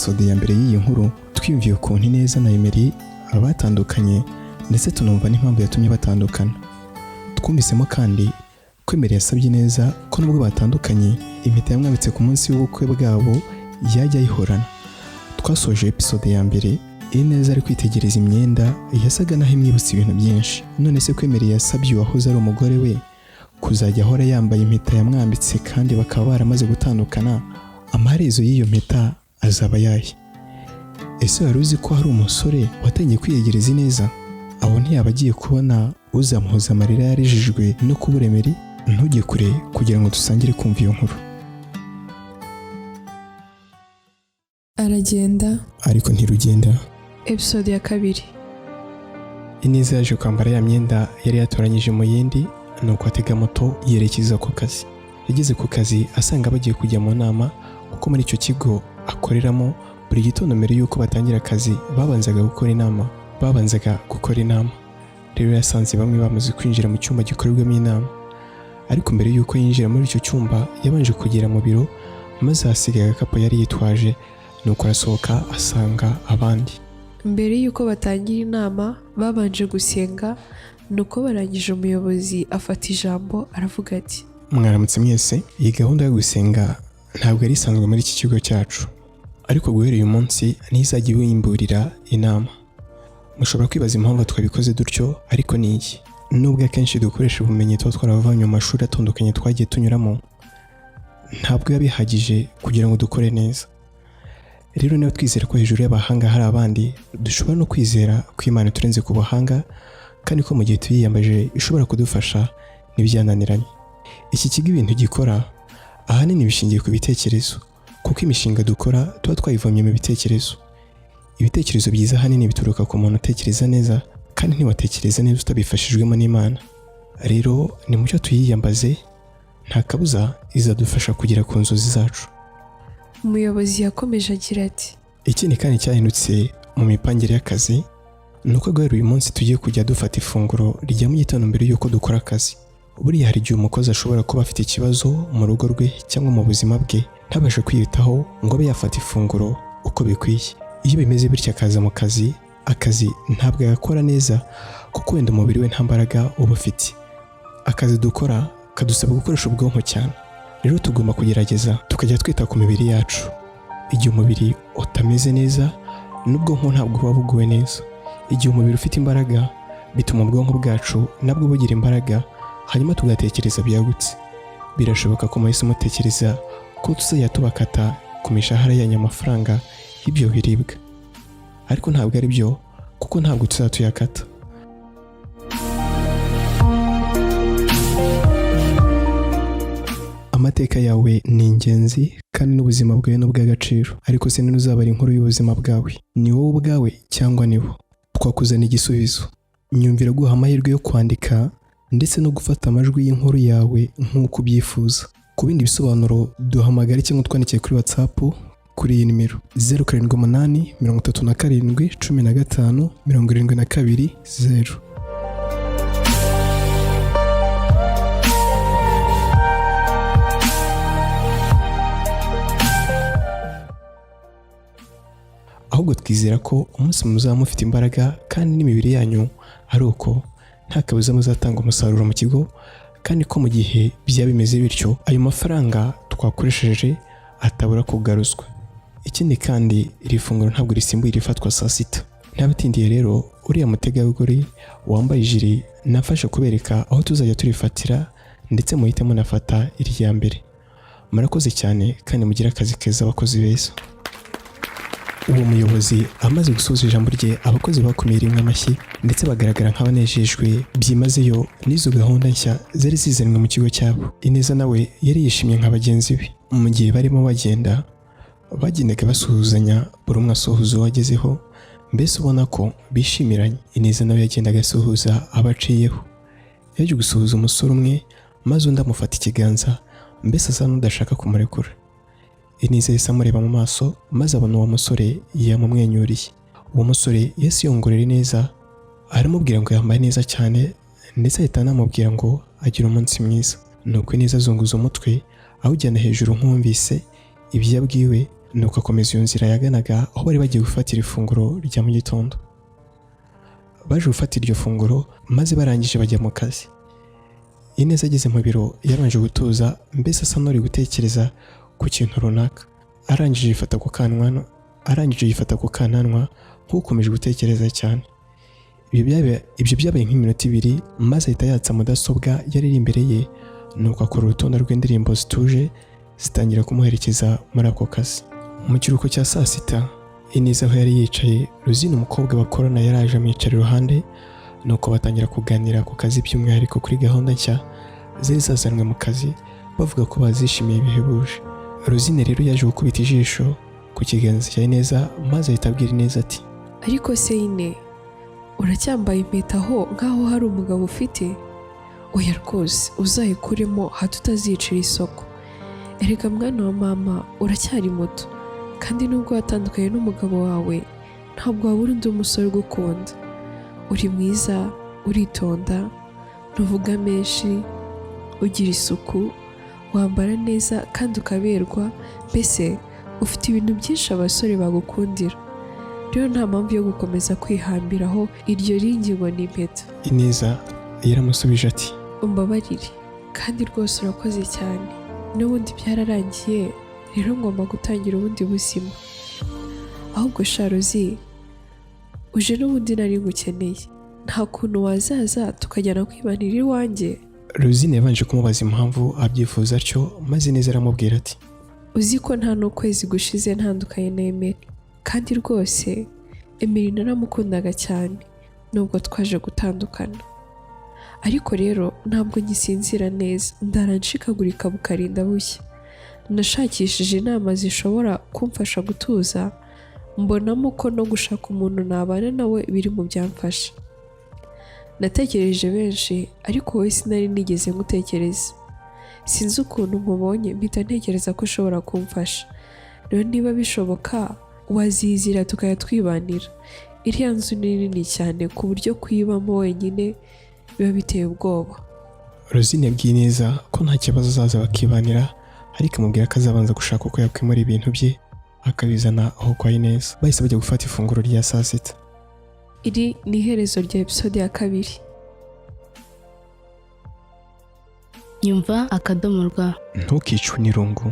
episode ya mbere y'iyi nkuru twiyumviye ukuntu Ineza na Emery batandukanye ndetse tunumva n'impamvu yatumye batandukana. Twumvisemo kandi ko Emery yasabye Ineza ko nubwo batandukanye impeta yamwambitse ku munsi w'ubukwe bwabo yajya ayihorana. Twasoje episode ya mbere Ineza ari kwitegereza imyenda yasaga naho imwibutsa ibintu byinshi. None se ko Emery yasabye uwahoze ari umugore we kuzajya ahora yambaye impeta yamwambitse kandi bakaba baramaze gutandukana, amaherezo y'iyo mpeta azaba yahe? Ese wari uzi ko hari umusore watangiye kwiyegereza Ineza? Abo ntiyaba agiye kubona uzamuhoza amarira yarijijwe no kubura Emery? Ntujye kure kugira ngo dusangire kumva iyo nkuru. Aragenda ariko ntirugenda, episode ya 2. Ineza yaje kwambara ya myenda yari yatoranyije mu yindi, nuko atega moto yerekeza ku kazi. Yageze ku kazi asanga bagiye kujya mu nama kuko muri icyo kigo akoreramo buri gitondo mbere y'uko batangira akazi babanzaga gukora inama. Rero yasanze bamwe bamaze kwinjira mu cyumba gikorerwamo inama, ariko mbere y'uko yinjira muri icyo cyumba yabanje kugera mu biro maze hasigaye agakapu yari yitwaje, nuko arasohoka asanga abandi. Mbere y'uko batangira inama babanje gusenga, nuko barangije umuyobozi afata ijambo aravuga ati: mwaramutse mwese, iyi gahunda yo gusenga ntabwo yari isanzwe muri iki kigo cyacu, ariko guhera uyu munsi ntizajya iwimburira inama. Mushobora kwibaza impamvu twabikoze dutyo, ariko ni iki? Nubwo akenshi dukoresha ubumenyi tuba twaravanye mu mashuri atandukanye twagiye tunyuramo, ntabwo biba bihagije kugira ngo dukore neza. Rero niba twizera ko hejuru y'abahanga hari abandi, dushobora no kwizera ko Imana iturenze ku buhanga kandi ko mu gihe tuyiyambaje ishobora kudufasha n'ibyananiranye. Iki kigo ibintu gikora ahanini bishingiye ku bitekerezo, kuko imishinga dukora tuba twayivomye mu bitekerezo. Ibitekerezo byiza ahanini bituruka ku muntu utekereza neza, kandi ntiwatekereza neza utabifashijwemo n'Imana. Rero ni mucyo tuyiyambaze, nta kabuza izadufasha kugera ku nzozi zacu. Umuyobozi yakomeje agira ati: ikindi kandi cyahindutse mu mipangire y'akazi nuko guhera uyu munsi tugiye kujya dufata ifunguro rya mu gitondo mbere y'uko dukora akazi. Buriya hari igihe umukozi ashobora kuba afite ikibazo mu rugo rwe cyangwa mu buzima bwe ntabashe kwiyitaho ngo abe yafata ifunguro uko bikwiye. Iyo bimeze bityo akaza mu kazi, akazi ntabwo yagakora neza kuko wenda umubiri we nta mbaraga uba ufite. Akazi dukora kadusaba gukoresha ubwonko cyane. Rero tugomba kugerageza tukajya twita ku mibiri yacu. Igihe umubiri utameze neza n'ubwonko ntabwo buba buguwe neza. Igihe umubiri ufite imbaraga bituma ubwonko bwacu nabwo bugira imbaraga, hanyuma tugatekereza byagutse. Birashoboka ko mwese mutekereza ko tuzajya tubakata ku mishahara yanyu amafaranga y'ibyo biribwa, ariko ntabwo ari byo kuko ntabwo tuzatuyakata. Amateka yawe ni ingenzi kandi n'ubuzima bwawe n'ubw'agaciro, ariko se ntuzaba ari inkuru y'ubuzima bwawe. Ni wowe ubwawe cyangwa ni bo? Twakuzana igisubizo. Nyumvira guha amahirwe yo kwandika ndetse no gufata amajwi y'inkuru yawe nk'uko ubyifuza. Ku bindi bisobanuro duhamagare cyangwa twandikiye kuri WhatsApp kuri iyi nimero 078 37 15 72 0. Ahubwo twizera ko umunsi muzaba mufite imbaraga kandi n'imibiri yanyu ari uko nta kabuza muzatanga umusaruro mu kigo, kandi ko mu gihe byaba bimeze bityo ayo mafaranga twakoresheje atabura kugaruzwa. Ikindi kandi iri funguro ntabwo risimbuye irifatwa saa sita. Ntabatindiye rero, uriya mutegarugori wambaye ijiri nafashe kubereka aho tuzajya turifatira ndetse muhite munafata irya mbere. Murakoze cyane kandi mugire akazi keza abakozi beza. Uwo muyobozi amaze gusoza ijambo rye, abakozi bakomeye rimwe amashyi ndetse bagaragara nk'abanejejwe byimazeyo n'izo gahunda nshya zari zizanwe mu kigo cyabo. Ineza nawe yari yishimye nka bagenzi be. Mu gihe barimo bagenda, bagendaga basuhuzanya buri umwe asuhuza uwagezeho, mbese ubona ko bishimiranye. Ineza nawe yagendaga asuhuza abaciyeho. Yaje gusuhuza umusore umwe maze undi amufata ikiganza, mbese asa n'udashaka kumurekura. Ineza yahise amureba mu maso maze abona uwo musore yamumwenyuriye. Uwo musore yahise yongorera Ineza aramubwira ngo yambaye neza cyane, ndetse ahita anamubwira ngo agire umunsi mwiza. Nuko Ineza azunguza umutwe awujyana hejuru nk'umvise ibyo yabwiwe, nuko akomeza iyo nzira yaganaga aho bari bagiye gufatira ifunguro rya mu gitondo. Baje gufatira iryo funguro maze barangije bajya mu kazi. Ineza ageze mu biro yabanje gutuza, mbese asa n'uri gutekereza ku kintu runaka. Arangije yifata ku kananwa nk'ukomeje gutekereza cyane. Ibyo byabaye nk'iminota 2 maze ahita yatsa mudasobwa yari iri imbere ye, nuko akora urutonde rw'indirimbo zituje zitangira kumuherekeza muri ako kazi. Mu kiruhuko cya saa sita, Ineza aho yari yicaye, Rosine umukobwa bakorana yaraje amwicara iruhande, nuko batangira kuganira ku kazi by'umwihariko kuri gahunda nshya zari zazanwe mu kazi, bavuga ko bazishimiye bihebuje. Rosine rero yaje gukubita ijisho ku kiganza cya Ineza maze ahita abwira Ineza ati, ariko se Ine, uracyambaye impeta aho nk'aho hari umugabo ufite? Oya rwose uzayikuremo hato utazicira isoko. Erega mwana wa mama uracyari muto, kandi nubwo watandukanye n'umugabo wawe ntabwo wabura undi musore ugukunda. Uri mwiza, uritonda, ntuvuga menshi, ugira isuku, wambara neza kandi ukaberwa, mbese ufite ibintu byinshi abasore bagukundira. Rero nta mpamvu yo gukomeza kwihambiraho iryo ringi ngo ni impeta. Ineza yaramusubije ati, umbabarire kandi rwose urakoze cyane, n'ubundi byararangiye, rero ngomba gutangira ubundi buzima. Ahubwo Rozi, uje n'ubundi nari ngukeneye, nta kuntu wazaza tukajyana kwibanira iwanjye? Rosine yabanje kumubaza impamvu abyifuza atyo, maze Ineza aramubwira ati, uzi ko nta n'ukwezi gushize ntandukanye na Emery, kandi rwose Emery naramukundaga cyane nubwo twaje gutandukana. Ariko rero ntabwo ngisinzira neza, ndaranshikagurika bukarinda bushya. Nashakishije inama zishobora kumfasha gutuza, mbonamo ko no gushaka umuntu nabana nawe biri mu byamfasha. Natekereje benshi, ariko wowe sinari nigeze ngutekereza. Sinzi ukuntu nkubonye mpita ntekereza ko ushobora kumfasha. Rero niba bishoboka wazizira tukajya twibanira. Iriya nzu ni nini cyane ku buryo kuyibamo wenyine biba biteye ubwoba. Rosine yabwiye Ineza ko nta kibazo azaza bakibanira, ariko amubwira ko azabanza gushaka uko yakwimura ibintu bye akabizana aho kwa Ineza. Bahise bajya gufata ifunguro rya saa sita. Iri ni iherezo rya episode ya 2. Nyumva _ ntukicwe n'irungu.